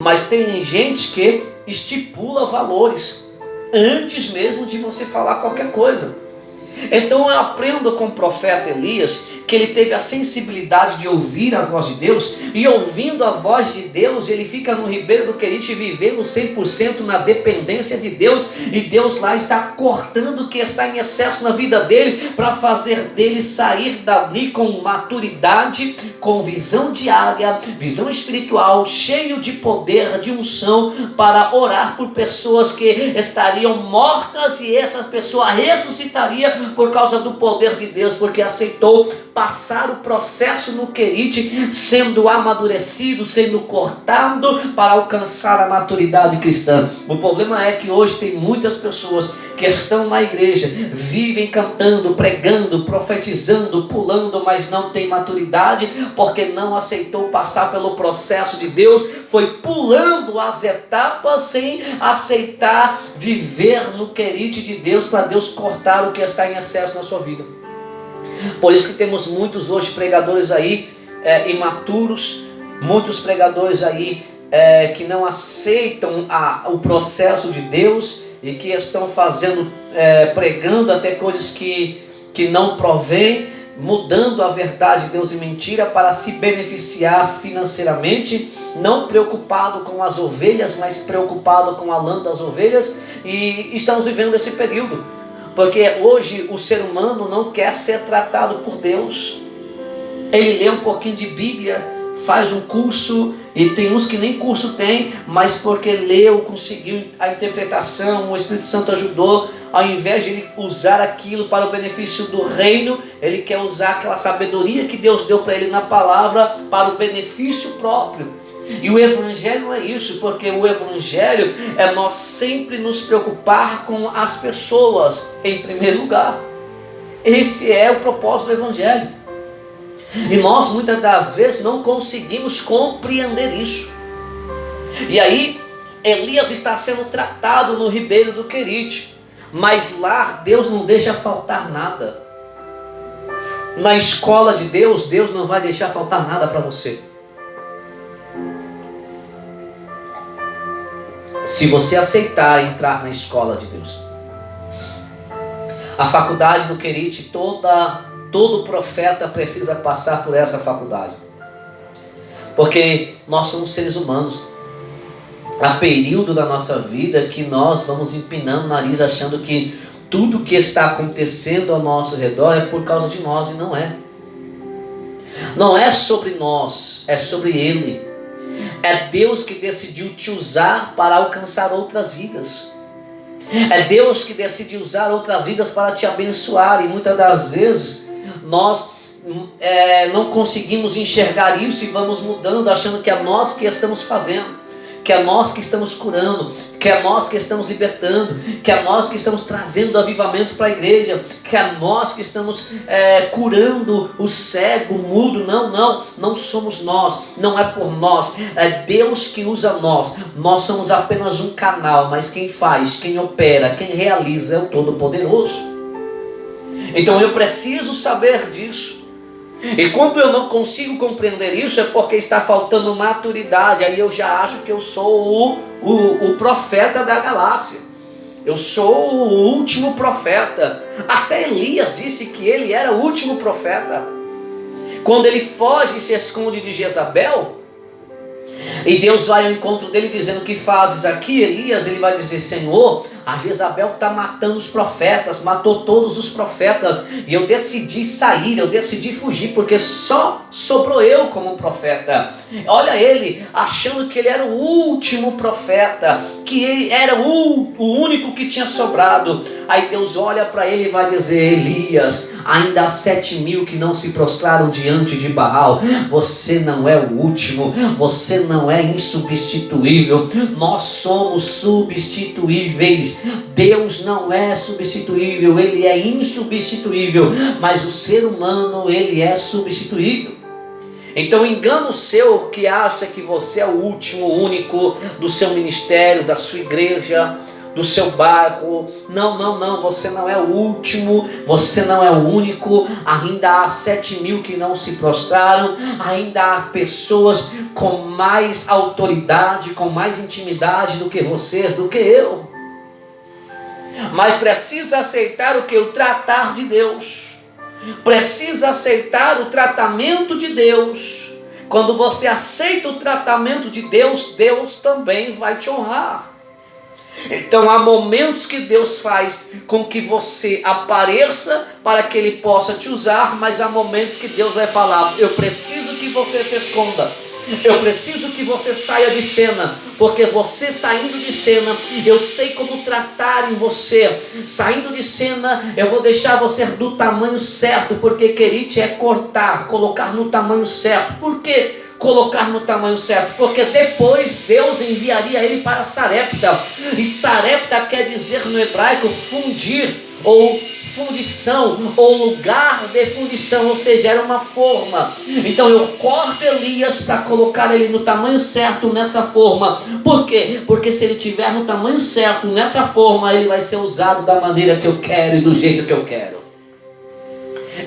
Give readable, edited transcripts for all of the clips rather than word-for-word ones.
Mas tem gente que estipula valores antes mesmo de você falar qualquer coisa. Então eu aprendo com o profeta Elias que ele teve a sensibilidade de ouvir a voz de Deus, e ouvindo a voz de Deus, ele fica no Ribeiro do Querite vivendo 100% na dependência de Deus, e Deus lá está cortando o que está em excesso na vida dele, para fazer dele sair dali com maturidade, com visão diária, visão espiritual, cheio de poder, de unção, para orar por pessoas que estariam mortas, e essa pessoa ressuscitaria por causa do poder de Deus, porque aceitou passar o processo no Querite, sendo amadurecido, sendo cortado para alcançar a maturidade cristã. O problema é que hoje tem muitas pessoas que estão na igreja, vivem cantando, pregando, profetizando, pulando, mas não tem maturidade, porque não aceitou passar pelo processo de Deus, foi pulando as etapas sem aceitar viver no Querite de Deus, para Deus cortar o que está em excesso na sua vida. Por isso que temos muitos hoje pregadores aí imaturos, muitos pregadores aí que não aceitam o processo de Deus, e que estão pregando até coisas que não provém, mudando a verdade de Deus em mentira para se beneficiar financeiramente, não preocupado com as ovelhas, mas preocupado com a lã das ovelhas. E estamos vivendo esse período, porque hoje o ser humano não quer ser tratado por Deus. Ele lê um pouquinho de Bíblia, faz um curso, e tem uns que nem curso tem, mas porque leu, conseguiu a interpretação, o Espírito Santo ajudou, ao invés de ele usar aquilo para o benefício do reino, ele quer usar aquela sabedoria que Deus deu para ele na palavra para o benefício próprio. E o Evangelho é isso, porque o Evangelho é nós sempre nos preocupar com as pessoas em primeiro lugar. Esse é o propósito do Evangelho. E nós muitas das vezes não conseguimos compreender isso. E aí Elias está sendo tratado no Ribeiro do Querite, mas lá Deus não deixa faltar nada. Na escola de Deus, Deus não vai deixar faltar nada para você. Se você aceitar entrar na escola de Deus. A faculdade do Querite, todo profeta precisa passar por essa faculdade. Porque nós somos seres humanos. Há período da nossa vida que nós vamos empinando o nariz, achando que tudo que está acontecendo ao nosso redor é por causa de nós, e não é. Não é sobre nós, é sobre Ele. É Deus que decidiu te usar para alcançar outras vidas. É Deus que decidiu usar outras vidas para te abençoar. E muitas das vezes nós não conseguimos enxergar isso, e vamos mudando, achando que é nós que estamos fazendo, que é nós que estamos curando, que é nós que estamos libertando, que é nós que estamos trazendo avivamento para a igreja, que é nós que estamos curando o cego, o mudo. Não somos nós, não é por nós, é Deus que usa nós. Nós somos apenas um canal, mas quem faz, quem opera, quem realiza é o Todo-Poderoso. Então eu preciso saber disso. E quando eu não consigo compreender isso, é porque está faltando maturidade. Aí eu já acho que eu sou o profeta da galáxia. Eu sou o último profeta. Até Elias disse que ele era o último profeta. Quando ele foge e se esconde de Jezabel, e Deus vai ao encontro dele dizendo: o que fazes aqui, Elias? Ele vai dizer: Senhor, a Jezabel está matando os profetas, matou todos os profetas, e eu decidi sair, eu decidi fugir, porque só sobrou eu como profeta. Olha ele, achando que ele era o último profeta, que ele era o único que tinha sobrado. Aí Deus olha para ele e vai dizer: Elias, ainda há 7.000 que não se prostraram diante de Baal. Você não é o último, você não é insubstituível. Nós somos substituíveis. Deus não é substituível, Ele é insubstituível, mas o ser humano, ele é substituível. Então engano seu que acha que você é o último, único do seu ministério, da sua igreja, do seu bairro. Não, não, não, você não é o último, você não é o único. Ainda há 7.000 que não se prostraram, ainda há pessoas com mais autoridade, com mais intimidade do que você, do que eu. Mas precisa aceitar o que? O tratar de Deus. Precisa aceitar o tratamento de Deus. Quando você aceita o tratamento de Deus, Deus também vai te honrar. Então há momentos que Deus faz com que você apareça para que Ele possa te usar, mas há momentos que Deus vai falar: eu preciso que você se esconda, eu preciso que você saia de cena, porque você saindo de cena, eu sei como tratar em você. Saindo de cena, eu vou deixar você do tamanho certo, porque querite é cortar, colocar no tamanho certo. Por quê? Colocar no tamanho certo, porque depois Deus enviaria ele para Sarepta, e Sarepta quer dizer no hebraico fundir, ou fundição, ou lugar de fundição, ou seja, era uma forma. Então eu corto Elias para colocar ele no tamanho certo, nessa forma. Por quê? Porque se ele estiver no tamanho certo, nessa forma, ele vai ser usado da maneira que eu quero e do jeito que eu quero.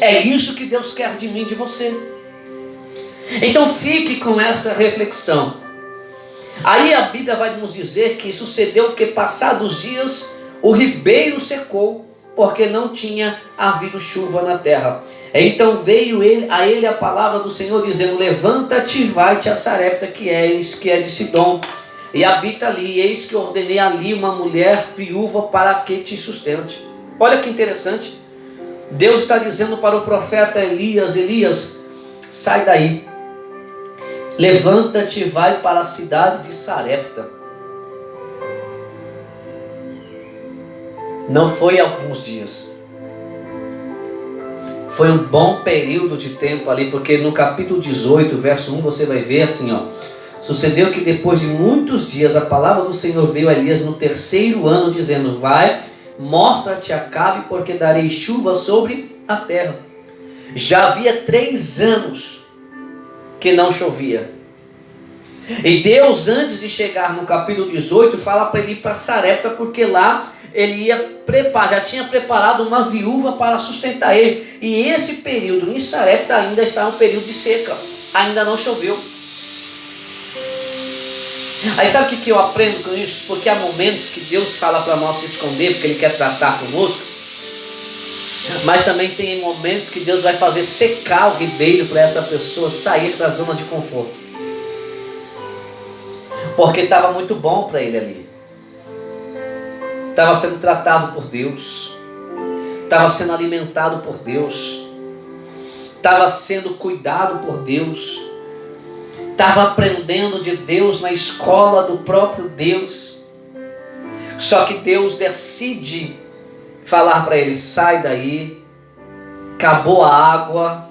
É isso que Deus quer de mim, de você. Então fique com essa reflexão. Aí a Bíblia vai nos dizer que sucedeu que, passados dias, o ribeiro secou, porque não tinha havido chuva na terra. Então veio a ele a palavra do Senhor, dizendo: levanta-te e vai-te a Sarepta, que é de Sidom, e habita ali. Eis que ordenei ali uma mulher viúva para que te sustente. Olha que interessante. Deus está dizendo para o profeta Elias: Elias, sai daí, levanta-te e vai para a cidade de Sarepta. Não foi alguns dias, foi um bom período de tempo ali, porque no capítulo 18, verso 1, você vai ver assim, ó: sucedeu que depois de muitos dias a palavra do Senhor veio a Elias no 3º ano, dizendo: vai, mostra-te a Acabe, porque darei chuva sobre a terra. Já havia 3 anos que não chovia. E Deus, antes de chegar no capítulo 18, fala para ele ir para Sarepta, porque lá ele ia já tinha preparado uma viúva para sustentar ele. E esse período em Sarepta ainda está um período de seca, ainda não choveu. Aí sabe o que eu aprendo com isso? Porque há momentos que Deus fala para nós se esconder, porque Ele quer tratar conosco. Mas também tem momentos que Deus vai fazer secar o ribeiro para essa pessoa sair da zona de conforto, porque estava muito bom para ele ali. Estava sendo tratado por Deus, estava sendo alimentado por Deus, estava sendo cuidado por Deus, estava aprendendo de Deus na escola do próprio Deus. Só que Deus decide falar para ele: sai daí, acabou a água,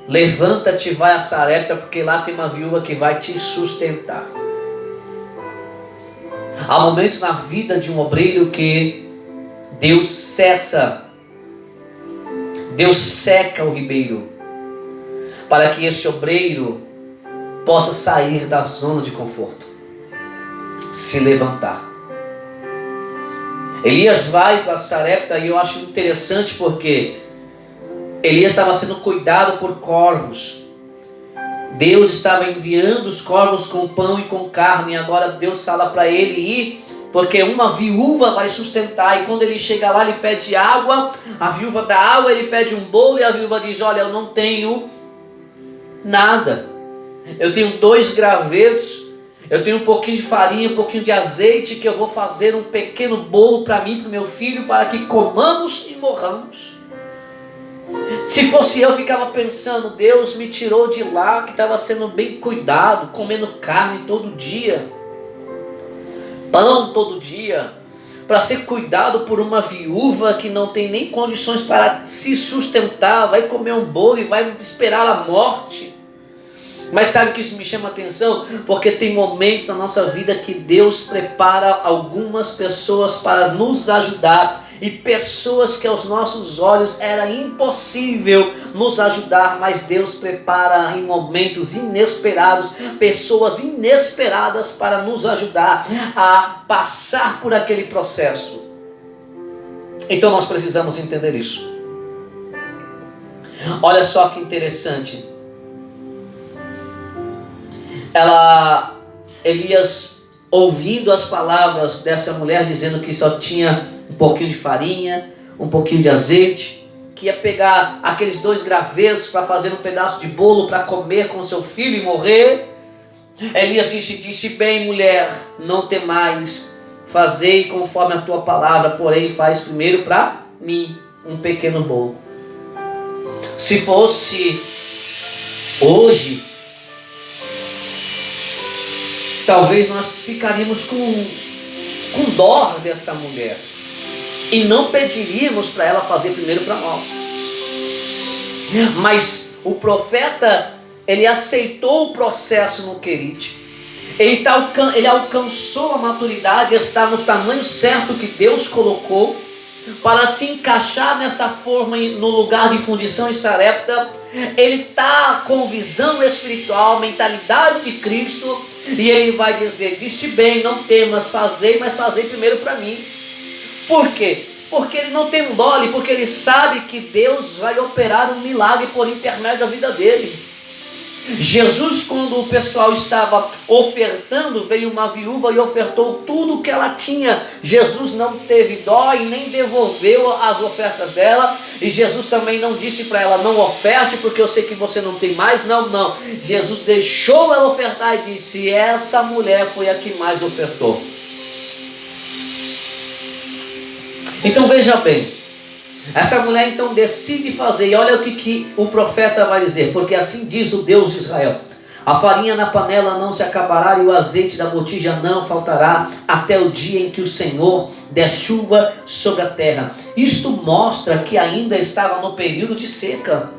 levanta-te e vai a Sarepta, porque lá tem uma viúva que vai te sustentar. Há momentos na vida de um obreiro que Deus seca o ribeiro, para que esse obreiro possa sair da zona de conforto, se levantar. Elias vai para Sarepta, e eu acho interessante porque Elias estava sendo cuidado por corvos. Deus estava enviando os corvos com pão e com carne, e agora Deus fala para ele ir, porque uma viúva vai sustentar. E quando ele chega lá, ele pede água, a viúva dá água, ele pede um bolo, e a viúva diz: olha, eu não tenho nada, eu tenho 2 gravetos, eu tenho um pouquinho de farinha, um pouquinho de azeite, que eu vou fazer um pequeno bolo para mim e para o meu filho, para que comamos e morramos. Se fosse eu, ficava pensando: Deus me tirou de lá, que estava sendo bem cuidado, comendo carne todo dia, pão todo dia, para ser cuidado por uma viúva que não tem nem condições para se sustentar, vai comer um bolo e vai esperar a morte. Mas sabe que isso me chama a atenção? Porque tem momentos na nossa vida que Deus prepara algumas pessoas para nos ajudar. e pessoas que aos nossos olhos era impossível nos ajudar, mas Deus prepara em momentos inesperados, pessoas inesperadas para nos ajudar a passar por aquele processo. Então nós precisamos entender isso. Olha só que interessante. Elias, ouvindo as palavras dessa mulher dizendo que só tinha um pouquinho de farinha, um pouquinho de azeite, que ia pegar aqueles 2 gravetos para fazer um pedaço de bolo para comer com seu filho e morrer. Elias disse: bem, mulher, não temais, fazei conforme a tua palavra, porém faz primeiro para mim um pequeno bolo. Se fosse hoje, talvez nós ficaríamos com dó dessa mulher e não pediríamos para ela fazer primeiro para nós. Mas o profeta, ele aceitou o processo no Querite. Ele alcançou a maturidade, está no tamanho certo que Deus colocou para se encaixar nessa forma no lugar de fundição em Sarepta. Ele está com visão espiritual, mentalidade de Cristo, e ele vai dizer: diste bem, não temas, mas fazei primeiro para mim. Por quê? Porque ele não tem um dole, porque ele sabe que Deus vai operar um milagre por intermédio da vida dele. Jesus, quando o pessoal estava ofertando, veio uma viúva e ofertou tudo que ela tinha. Jesus não teve dó e nem devolveu as ofertas dela. E Jesus também não disse para ela: não oferte porque eu sei que você não tem mais. Não. Jesus deixou ela ofertar e disse: essa mulher foi a que mais ofertou. Então veja bem, essa mulher então decide fazer, e olha o que o profeta vai dizer: porque assim diz o Deus de Israel: a farinha na panela não se acabará e o azeite da botija não faltará até o dia em que o Senhor der chuva sobre a terra. Isto mostra que ainda estava no período de seca.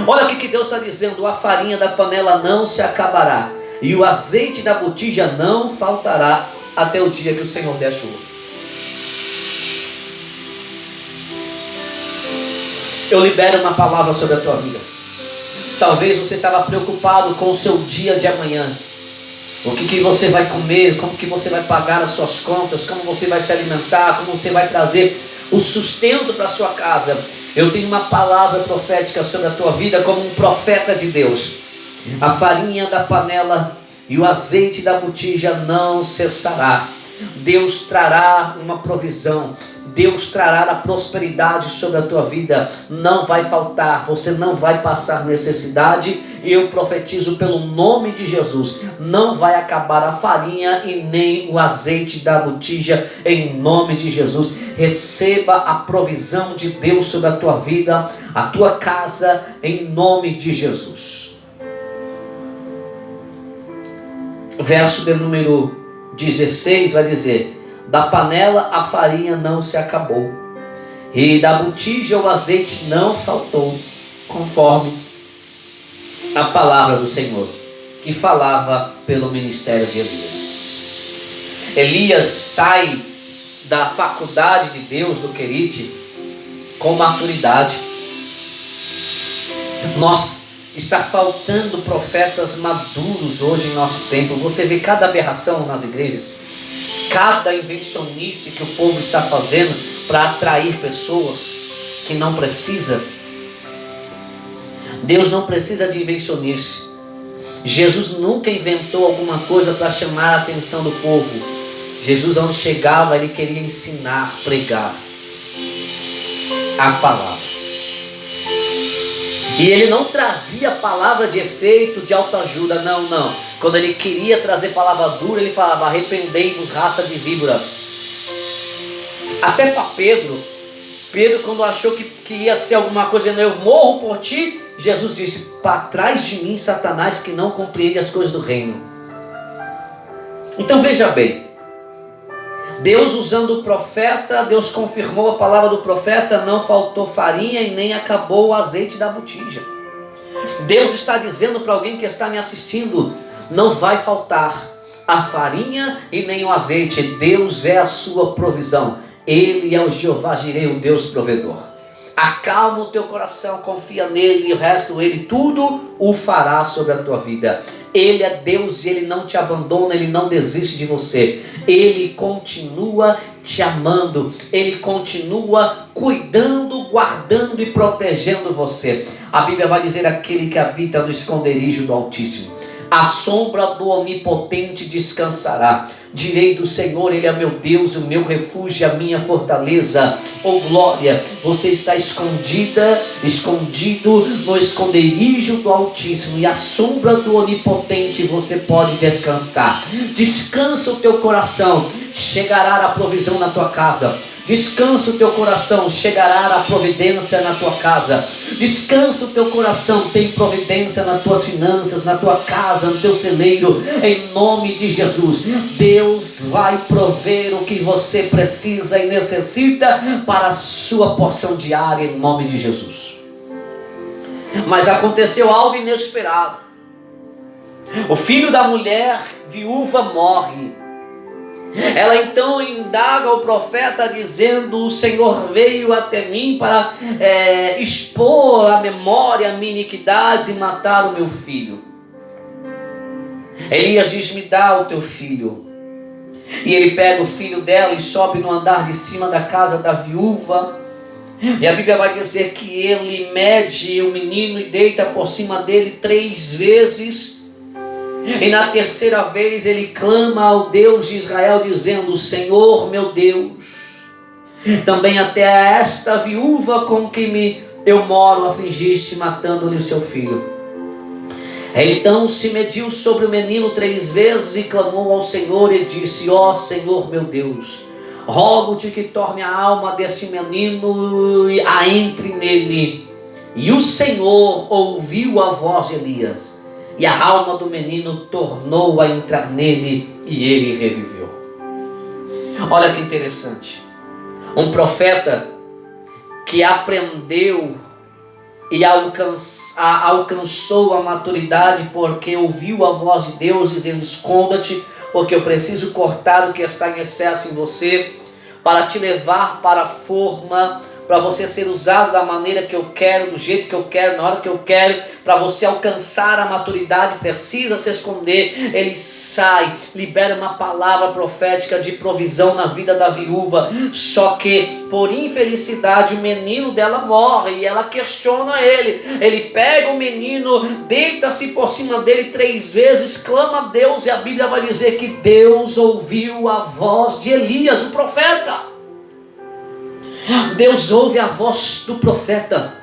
Olha o que Deus está dizendo: a farinha da panela não se acabará e o azeite da botija não faltará até o dia que o Senhor der chuva. Eu libero uma palavra sobre a tua vida. Talvez você estava preocupado com o seu dia de amanhã. O que você vai comer, como que você vai pagar as suas contas, como você vai se alimentar, como você vai trazer o sustento para a sua casa. Eu tenho uma palavra profética sobre a tua vida como um profeta de Deus. A farinha da panela e o azeite da botija não cessará. Deus trará uma provisão. Deus trará a prosperidade sobre a tua vida. Não vai faltar, você não vai passar necessidade. Eu profetizo pelo nome de Jesus: não vai acabar a farinha e nem o azeite da botija, em nome de Jesus. Receba a provisão de Deus sobre a tua vida, a tua casa, em nome de Jesus. Verso de número 16 vai dizer: da panela a farinha não se acabou, e da botija o azeite não faltou, conforme a palavra do Senhor, que falava pelo ministério de Elias. Elias sai da faculdade de Deus do Querite com maturidade. Está faltando profetas maduros hoje em nosso tempo. Você vê cada aberração nas igrejas, cada invencionice que o povo está fazendo para atrair pessoas que não precisa. Deus não precisa de invencionice. Jesus nunca inventou alguma coisa para chamar a atenção do povo. Jesus, onde chegava, ele queria ensinar, pregar a palavra. E ele não trazia palavra de efeito, de autoajuda, não. Quando ele queria trazer palavra dura, ele falava: arrependei-vos, raça de víbora. Até para Pedro, quando achou que ia ser alguma coisa, eu morro por ti, Jesus disse: para trás de mim, Satanás, que não compreende as coisas do reino. Então veja bem, Deus usando o profeta, Deus confirmou a palavra do profeta: não faltou farinha e nem acabou o azeite da botija. Deus está dizendo para alguém que está me assistindo: não vai faltar a farinha e nem o azeite. Deus é a sua provisão. Ele é o Jeová Jireh, o Deus provedor. Acalma o teu coração, confia nele e o resto, ele tudo o fará sobre a tua vida. Ele é Deus e ele não te abandona, ele não desiste de você. Ele continua te amando, ele continua cuidando, guardando e protegendo você. A Bíblia vai dizer: aquele que habita no esconderijo do Altíssimo, à sombra do Onipotente descansará. Direi do Senhor, ele é meu Deus, o meu refúgio, a minha fortaleza. Oh glória, você está escondido no esconderijo do Altíssimo, e à sombra do Onipotente você pode descansar. Descansa o teu coração, chegará a provisão na tua casa. Descansa o teu coração, chegará a providência na tua casa. Descansa o teu coração, tem providência nas tuas finanças, na tua casa, no teu celeiro, em nome de Jesus. Deus vai prover o que você precisa e necessita para a sua porção diária, em nome de Jesus. Mas aconteceu algo inesperado. O filho da mulher viúva morre. Ela então indaga o profeta dizendo: o Senhor veio até mim para expor à memória a minha iniquidade e matar o meu filho. Elias diz: me dá o teu filho. E ele pega o filho dela e sobe no andar de cima da casa da viúva. E a Bíblia vai dizer que ele mede o menino e deita por cima dele 3 vezes. E na terceira vez ele clama ao Deus de Israel dizendo: Senhor meu Deus, também até esta viúva com quem eu moro afligiste, matando-lhe o seu filho. Então se mediu sobre o menino 3 vezes e clamou ao Senhor e disse: ó Senhor meu Deus, rogo-te que torne a alma desse menino e a entre nele. E o Senhor ouviu a voz de Elias, e a alma do menino tornou a entrar nele, e ele reviveu. Olha que interessante. Um profeta que aprendeu e alcançou a maturidade porque ouviu a voz de Deus dizendo: esconda-te, porque eu preciso cortar o que está em excesso em você, para te levar para a forma, para você ser usado da maneira que eu quero, do jeito que eu quero, na hora que eu quero. Para você alcançar a maturidade, precisa se esconder. Ele sai, libera uma palavra profética de provisão na vida da viúva. Só que, por infelicidade, o menino dela morre e ela questiona ele. Ele pega o menino, deita-se por cima dele 3 vezes, clama a Deus, e a Bíblia vai dizer que Deus ouviu a voz de Elias, o profeta. Deus ouve a voz do profeta.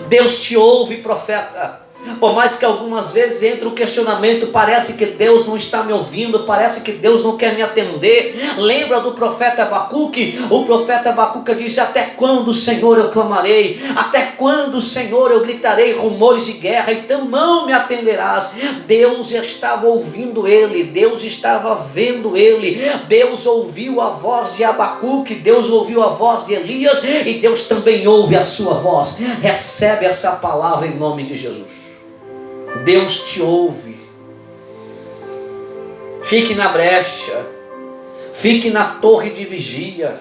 Deus te ouve, profeta. Por mais que algumas vezes entre o questionamento, parece que Deus não está me ouvindo, parece que Deus não quer me atender. Lembra do profeta Abacuque? O profeta Abacuque disse: até quando, Senhor, eu clamarei? Até quando, Senhor, eu gritarei rumores de guerra? Então não me atenderás. Deus estava ouvindo ele, Deus estava vendo ele. Deus ouviu a voz de Abacuque, Deus ouviu a voz de Elias, e Deus também ouve a sua voz. Recebe essa palavra em nome de Jesus. Deus te ouve. Fique na brecha, fique na torre de vigia.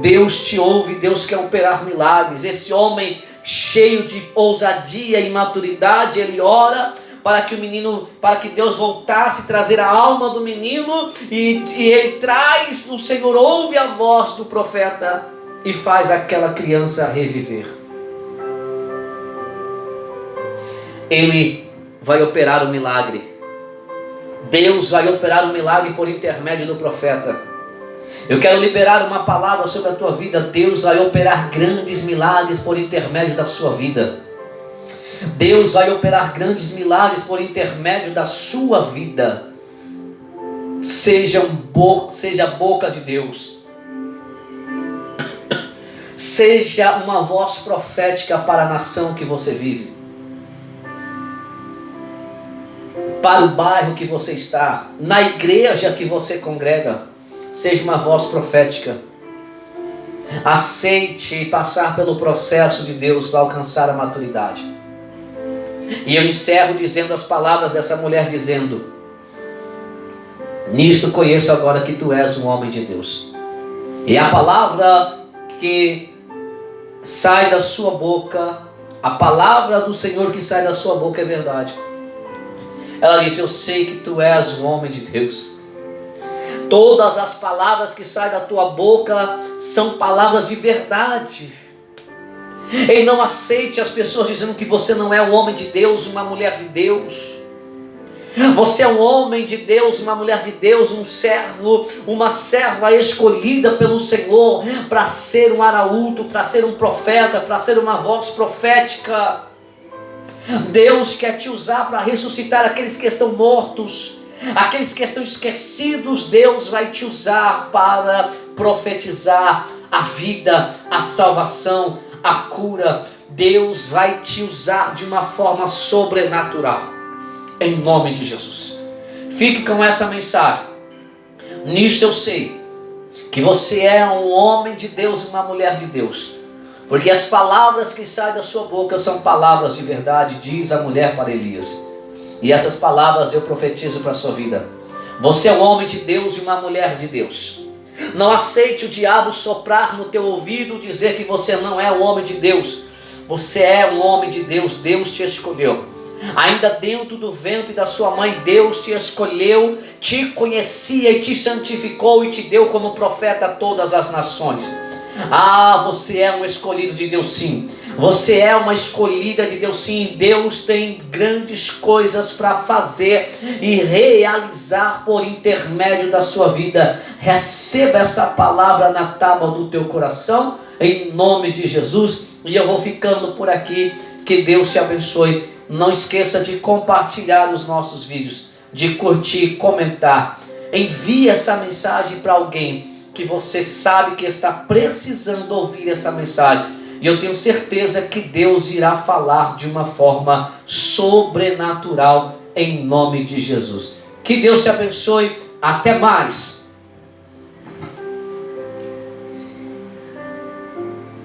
Deus te ouve, Deus quer operar milagres. Esse homem cheio de ousadia e maturidade, ele ora para que o menino, para que Deus voltasse a trazer a alma do menino, e ele traz, o Senhor ouve a voz do profeta e faz aquela criança reviver. Ele vai operar o milagre. Deus vai operar o milagre por intermédio do profeta. Eu quero liberar uma palavra sobre a tua vida. Deus vai operar grandes milagres por intermédio da sua vida. Deus vai operar grandes milagres por intermédio da sua vida. Seja a boca de Deus. Seja uma voz profética para a nação que você vive, para o bairro que você está, na igreja que você congrega. Seja uma voz profética. Aceite passar pelo processo de Deus para alcançar a maturidade. E eu encerro dizendo as palavras dessa mulher, dizendo: nisto conheço agora que tu és um homem de Deus, E a palavra que sai da sua boca, a palavra do Senhor que sai da sua boca é verdade. Ela disse: eu sei que tu és um homem de Deus. Todas as palavras que saem da tua boca são palavras de verdade. E não aceite as pessoas dizendo que você não é um homem de Deus, uma mulher de Deus. Você é um homem de Deus, uma mulher de Deus, um servo, uma serva escolhida pelo Senhor para ser um arauto, para ser um profeta, para ser uma voz profética. Deus quer te usar para ressuscitar aqueles que estão mortos, aqueles que estão esquecidos. Deus vai te usar para profetizar a vida, a salvação, a cura. Deus vai te usar de uma forma sobrenatural, em nome de Jesus. Fique com essa mensagem. Nisto eu sei que você é um homem de Deus e uma mulher de Deus, porque as palavras que saem da sua boca são palavras de verdade, diz a mulher para Elias. E essas palavras eu profetizo para a sua vida. Você é um homem de Deus e uma mulher de Deus. Não aceite o diabo soprar no teu ouvido, dizer que você não é um homem de Deus. Você é um homem de Deus. Deus te escolheu. Ainda dentro do ventre da sua mãe, Deus te escolheu, te conhecia e te santificou e te deu como profeta a todas as nações. Ah, você é um escolhido de Deus, sim. Você é uma escolhida de Deus, sim. Deus tem grandes coisas para fazer e realizar por intermédio da sua vida. Receba essa palavra na tábua do teu coração, em nome de Jesus. E eu vou ficando por aqui. Que Deus te abençoe. Não esqueça de compartilhar os nossos vídeos, de curtir, comentar. Envie essa mensagem para alguém que você sabe que está precisando ouvir essa mensagem. E eu tenho certeza que Deus irá falar de uma forma sobrenatural, em nome de Jesus. Que Deus te abençoe. Até mais.